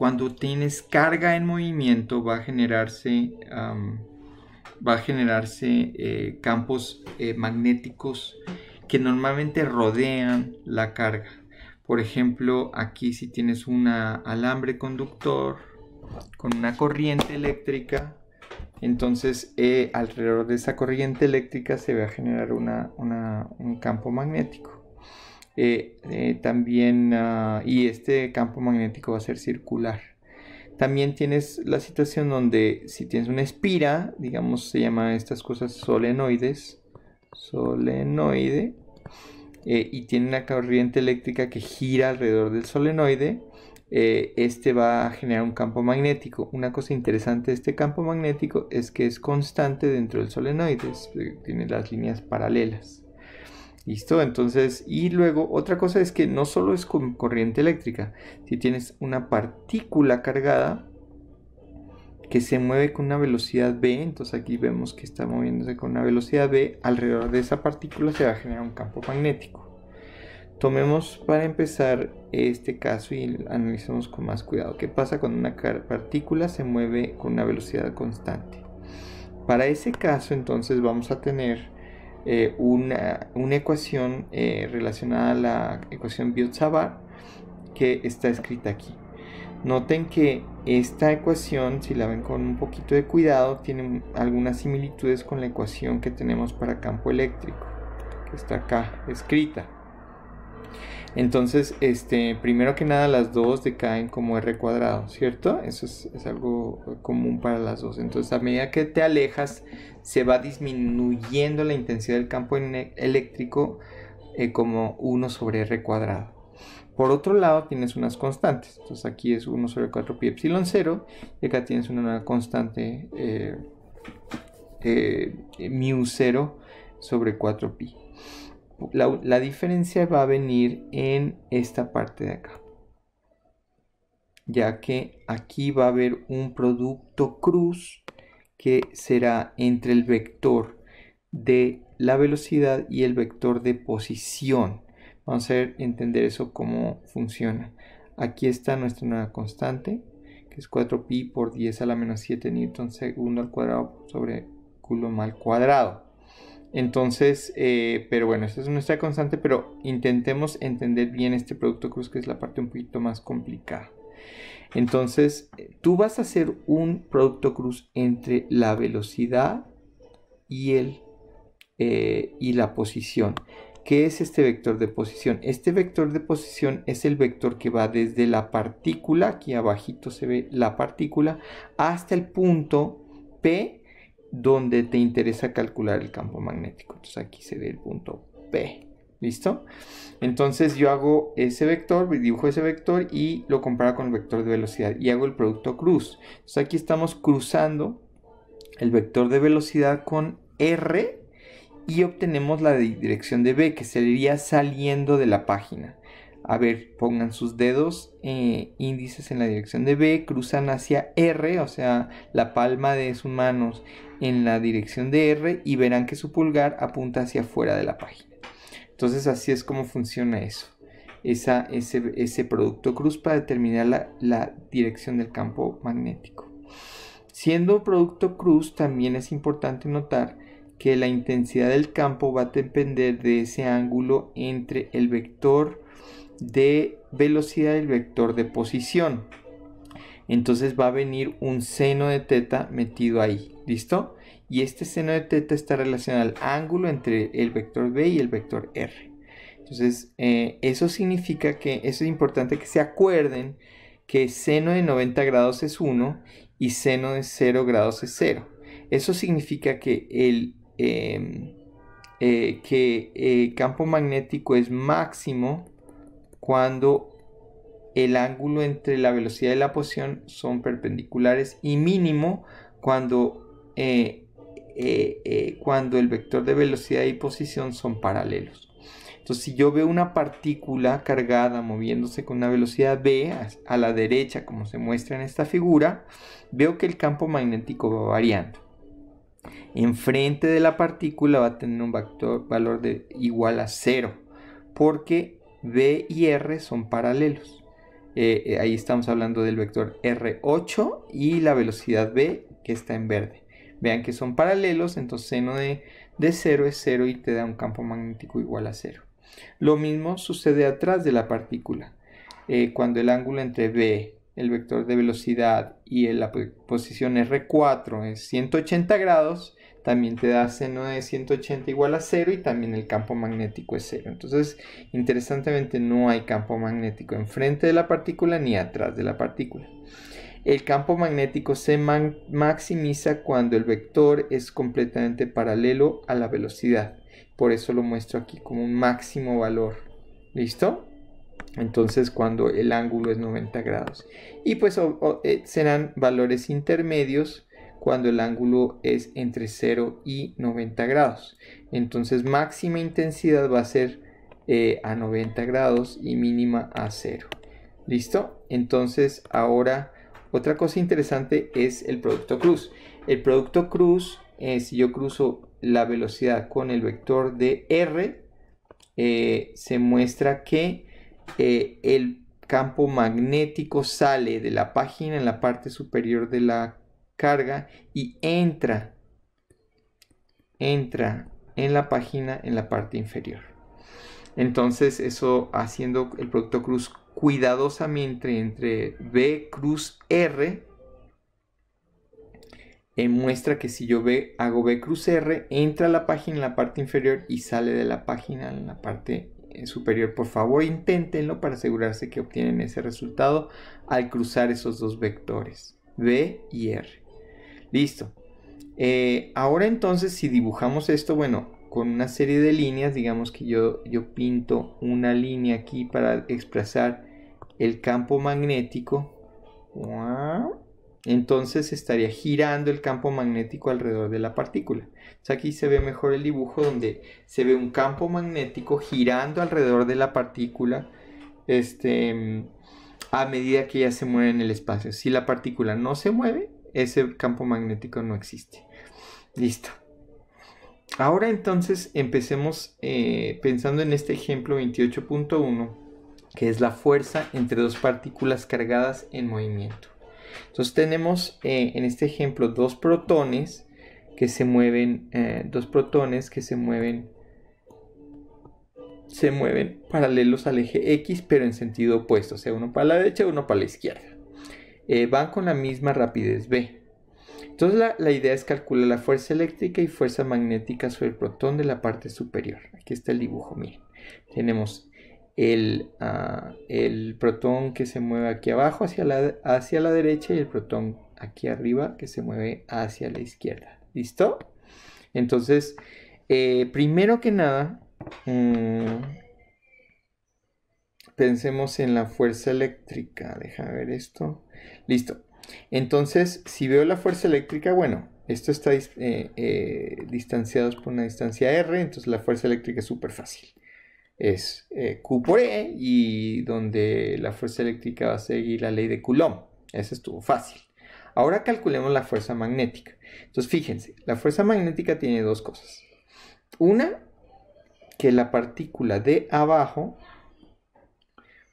cuando tienes carga en movimiento va a generarse campos magnéticos que normalmente rodean la carga. Por ejemplo, aquí si tienes un alambre conductor con una corriente eléctrica, entonces alrededor de esa corriente eléctrica se va a generar un campo magnético. También, y este campo magnético va a ser circular. También tienes la situación donde si tienes una espira, digamos, se llaman estas cosas solenoides, y tiene una corriente eléctrica que gira alrededor del solenoide, este va a generar un campo magnético. Una cosa interesante de este campo magnético es que es constante dentro del solenoide, tiene las líneas paralelas. ¿Listo? Entonces, y luego otra cosa es que no solo es con corriente eléctrica. Si tienes una partícula cargada que se mueve con una velocidad v, entonces aquí vemos que está moviéndose con una velocidad v, alrededor de esa partícula se va a generar un campo magnético. Tomemos para empezar este caso y analicemos con más cuidado. ¿Qué pasa cuando una partícula se mueve con una velocidad constante? Para ese caso, entonces vamos a tener una ecuación relacionada a la ecuación Biot-Savart que está escrita aquí. Noten que esta ecuación, si la ven con un poquito de cuidado, tiene algunas similitudes con la ecuación que tenemos para campo eléctrico, que está acá escrita. Entonces, primero que nada, las dos decaen como r cuadrado, ¿cierto? Eso es algo común para las dos. Entonces, a medida que te alejas, se va disminuyendo la intensidad del campo eléctrico como 1 sobre r cuadrado. Por otro lado, tienes unas constantes. Entonces, aquí es 1 sobre 4pi epsilon 0. Y acá tienes una constante mu 0 sobre 4pi. La diferencia va a venir en esta parte de acá, ya que aquí va a haber un producto cruz que será entre el vector de la velocidad y el vector de posición. Vamos a entender eso cómo funciona. Aquí está nuestra nueva constante, que es 4pi por 10 a la menos 7 newton segundo al cuadrado sobre coulomb al cuadrado. Entonces, pero bueno, esta es nuestra constante, pero intentemos entender bien este producto cruz, que es la parte un poquito más complicada. Entonces, tú vas a hacer un producto cruz entre la velocidad y la posición. ¿Qué es este vector de posición? Este vector de posición es el vector que va desde la partícula, aquí abajito se ve la partícula, hasta el punto P, donde te interesa calcular el campo magnético. Entonces aquí se ve el punto P. ¿Listo? Entonces yo hago ese vector, dibujo ese vector y lo comparo con el vector de velocidad y hago el producto cruz. Entonces aquí estamos cruzando el vector de velocidad con R y obtenemos la dirección de B, que sería saliendo de la página. A ver, pongan sus dedos índices en la dirección de B, cruzan hacia R, o sea, la palma de sus manos en la dirección de R y verán que su pulgar apunta hacia afuera de la página. Entonces así es como funciona eso. Ese producto cruz para determinar la dirección del campo magnético. Siendo producto cruz, también es importante notar que la intensidad del campo va a depender de ese ángulo entre el vector de velocidad y el vector de posición. Entonces va a venir un seno de teta metido ahí, ¿listo? Y este seno de teta está relacionado al ángulo entre el vector B y el vector R. Entonces eso significa que eso es importante que se acuerden que seno de 90 grados es 1 y seno de 0 grados es 0. Eso significa que el campo magnético es máximo cuando el ángulo entre la velocidad y la posición son perpendiculares y mínimo cuando el vector de velocidad y posición son paralelos. Entonces, si yo veo una partícula cargada moviéndose con una velocidad v a la derecha, como se muestra en esta figura, veo que el campo magnético va variando. Enfrente de la partícula va a tener un valor igual a 0, porque V y R son paralelos. ahí estamos hablando del vector R8 y la velocidad v que está en verde. Vean que son paralelos, entonces seno de 0 es 0 y te da un campo magnético igual a 0. Lo mismo sucede atrás de la partícula. Cuando el ángulo entre v, el vector de velocidad, y la posición R4 es 180 grados, también te da seno de 180 igual a 0 y también el campo magnético es 0. Entonces, interesantemente, no hay campo magnético enfrente de la partícula ni atrás de la partícula. El campo magnético se maximiza cuando el vector es completamente paralelo a la velocidad. Por eso lo muestro aquí como un máximo valor. ¿Listo? Entonces cuando el ángulo es 90 grados. Y pues serán valores intermedios cuando el ángulo es entre 0 y 90 grados. Entonces máxima intensidad va a ser a 90 grados y mínima a 0. ¿Listo? Entonces ahora otra cosa interesante es el producto cruz. El producto cruz, si yo cruzo la velocidad con el vector de R, se muestra que el campo magnético sale de la página en la parte superior de la carga y entra en la página en la parte inferior. Entonces eso, haciendo el producto cruz cuidadosamente entre V cruz R, muestra que si yo hago V cruz R, entra a la página en la parte inferior y sale de la página en la parte superior. Por favor, inténtenlo para asegurarse que obtienen ese resultado al cruzar esos dos vectores, V y R. Listo. Ahora entonces, si dibujamos esto, bueno, con una serie de líneas, digamos que yo pinto una línea aquí para expresar el campo magnético. Entonces estaría girando el campo magnético alrededor de la partícula. Entonces aquí se ve mejor el dibujo donde se ve un campo magnético girando alrededor de la partícula a medida que ella se mueve en el espacio. Si la partícula no se mueve, ese campo magnético no existe. Listo. Ahora entonces empecemos pensando en este ejemplo 28.1, que es la fuerza entre dos partículas cargadas en movimiento. Entonces tenemos en este ejemplo dos protones que se mueven paralelos al eje X, pero en sentido opuesto, o sea, uno para la derecha y uno para la izquierda. Van con la misma rapidez v. Entonces la idea es calcular la fuerza eléctrica y fuerza magnética sobre el protón de la parte superior. Aquí está el dibujo, miren. Tenemos el protón que se mueve aquí abajo hacia la derecha y el protón aquí arriba que se mueve hacia la izquierda. ¿Listo? Entonces, primero que nada, pensemos en la fuerza eléctrica. Déjame ver esto. Listo. Entonces, si veo la fuerza eléctrica, bueno, esto está distanciados por una distancia r, entonces la fuerza eléctrica es súper fácil. Es Q por E, y donde la fuerza eléctrica va a seguir la ley de Coulomb. Eso estuvo fácil. Ahora calculemos la fuerza magnética. Entonces, fíjense, la fuerza magnética tiene dos cosas. Una, que la partícula de abajo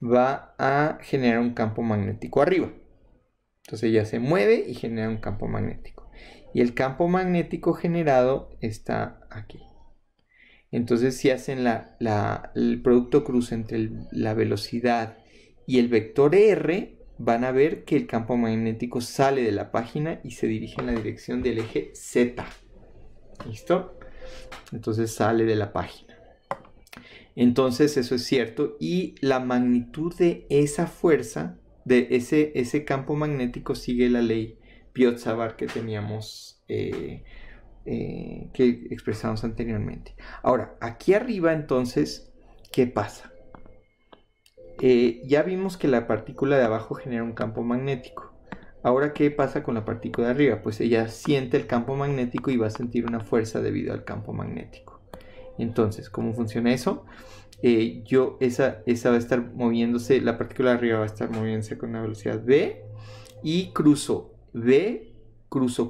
va a generar un campo magnético arriba. Entonces ella se mueve y genera un campo magnético. Y el campo magnético generado está aquí. Entonces si hacen el producto cruz entre la velocidad y el vector R, van a ver que el campo magnético sale de la página y se dirige en la dirección del eje Z. ¿Listo? Entonces sale de la página. Entonces eso es cierto. Y la magnitud de esa fuerza, de ese campo magnético, sigue la ley Biot-Savart que teníamos, que expresamos anteriormente. Ahora, aquí arriba entonces, ¿qué pasa? Ya vimos que la partícula de abajo genera un campo magnético. Ahora, ¿qué pasa con la partícula de arriba? Pues ella siente el campo magnético y va a sentir una fuerza debido al campo magnético. Entonces, ¿cómo funciona eso? Esa va a estar moviéndose, la partícula de arriba va a estar moviéndose con una velocidad v, y cruzo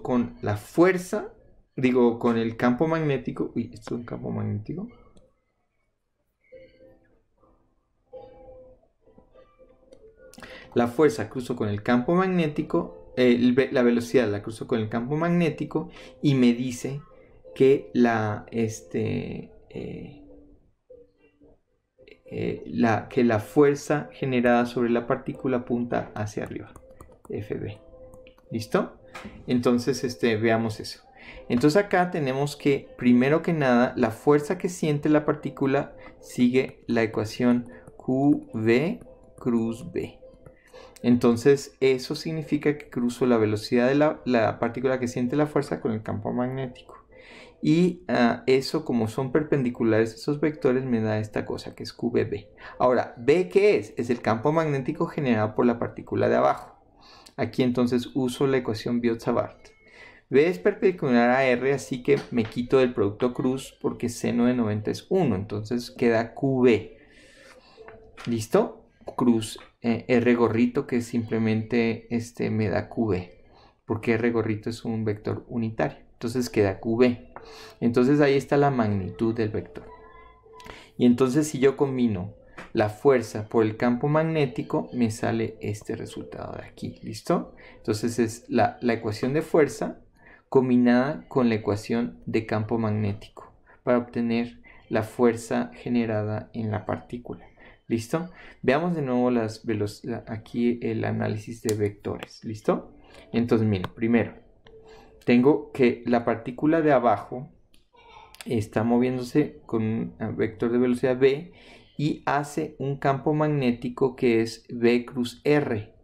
con la fuerza, con el campo magnético. Uy, ¿esto es un campo magnético? La fuerza cruzo con el campo magnético, la velocidad la cruzo con el campo magnético y me dice que que la fuerza generada sobre la partícula apunta hacia arriba, Fb. ¿Listo? Entonces, veamos eso. Entonces acá tenemos que, primero que nada, la fuerza que siente la partícula sigue la ecuación QV cruz B. Entonces eso significa que cruzo la velocidad de la partícula que siente la fuerza con el campo magnético. Y eso, como son perpendiculares esos vectores, me da esta cosa que es QVB. Ahora, ¿B qué es? Es el campo magnético generado por la partícula de abajo. Aquí entonces uso la ecuación Biot-Savart. B es perpendicular a R, así que me quito del producto cruz porque seno de 90 es 1. Entonces queda QB. ¿Listo? Cruz R gorrito, que simplemente me da QB. Porque R gorrito es un vector unitario. Entonces queda QB. Entonces ahí está la magnitud del vector. Y entonces si yo combino la fuerza por el campo magnético, me sale este resultado de aquí. ¿Listo? Entonces es la ecuación de fuerza combinada con la ecuación de campo magnético para obtener la fuerza generada en la partícula. ¿Listo? Veamos de nuevo aquí el análisis de vectores. ¿Listo? Entonces, miren, primero tengo que la partícula de abajo está moviéndose con un vector de velocidad v y hace un campo magnético que es V cruz R.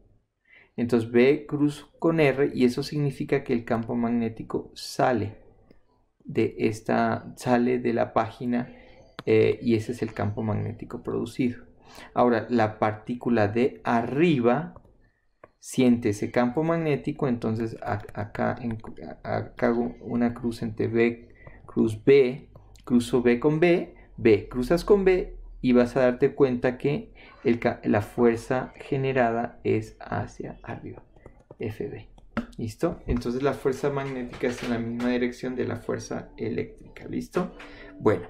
Entonces V cruz con R, y eso significa que el campo magnético sale de la página y ese es el campo magnético producido. Ahora, la partícula de arriba siente ese campo magnético, entonces acá hago una cruz entre B cruz B, cruzo B con B, B cruzas con B y vas a darte cuenta que la fuerza generada es hacia arriba, Fb. ¿Listo? Entonces la fuerza magnética está en la misma dirección de la fuerza eléctrica. ¿Listo? Bueno,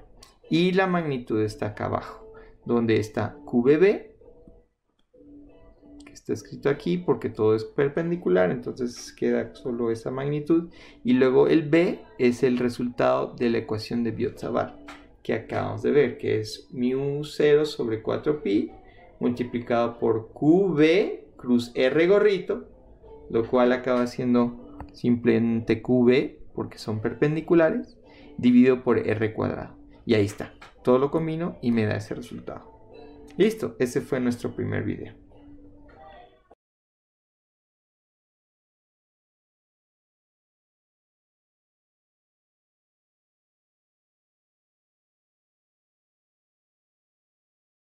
y la magnitud está acá abajo, donde está QVB, está escrito aquí porque todo es perpendicular, entonces queda solo esa magnitud, y luego el B es el resultado de la ecuación de Biot-Savart que acabamos de ver, que es μ0 sobre 4pi multiplicado por QV cruz R gorrito, lo cual acaba siendo simplemente QV porque son perpendiculares, dividido por R cuadrado, y ahí está, todo lo combino y me da ese resultado. Listo, ese fue nuestro primer video.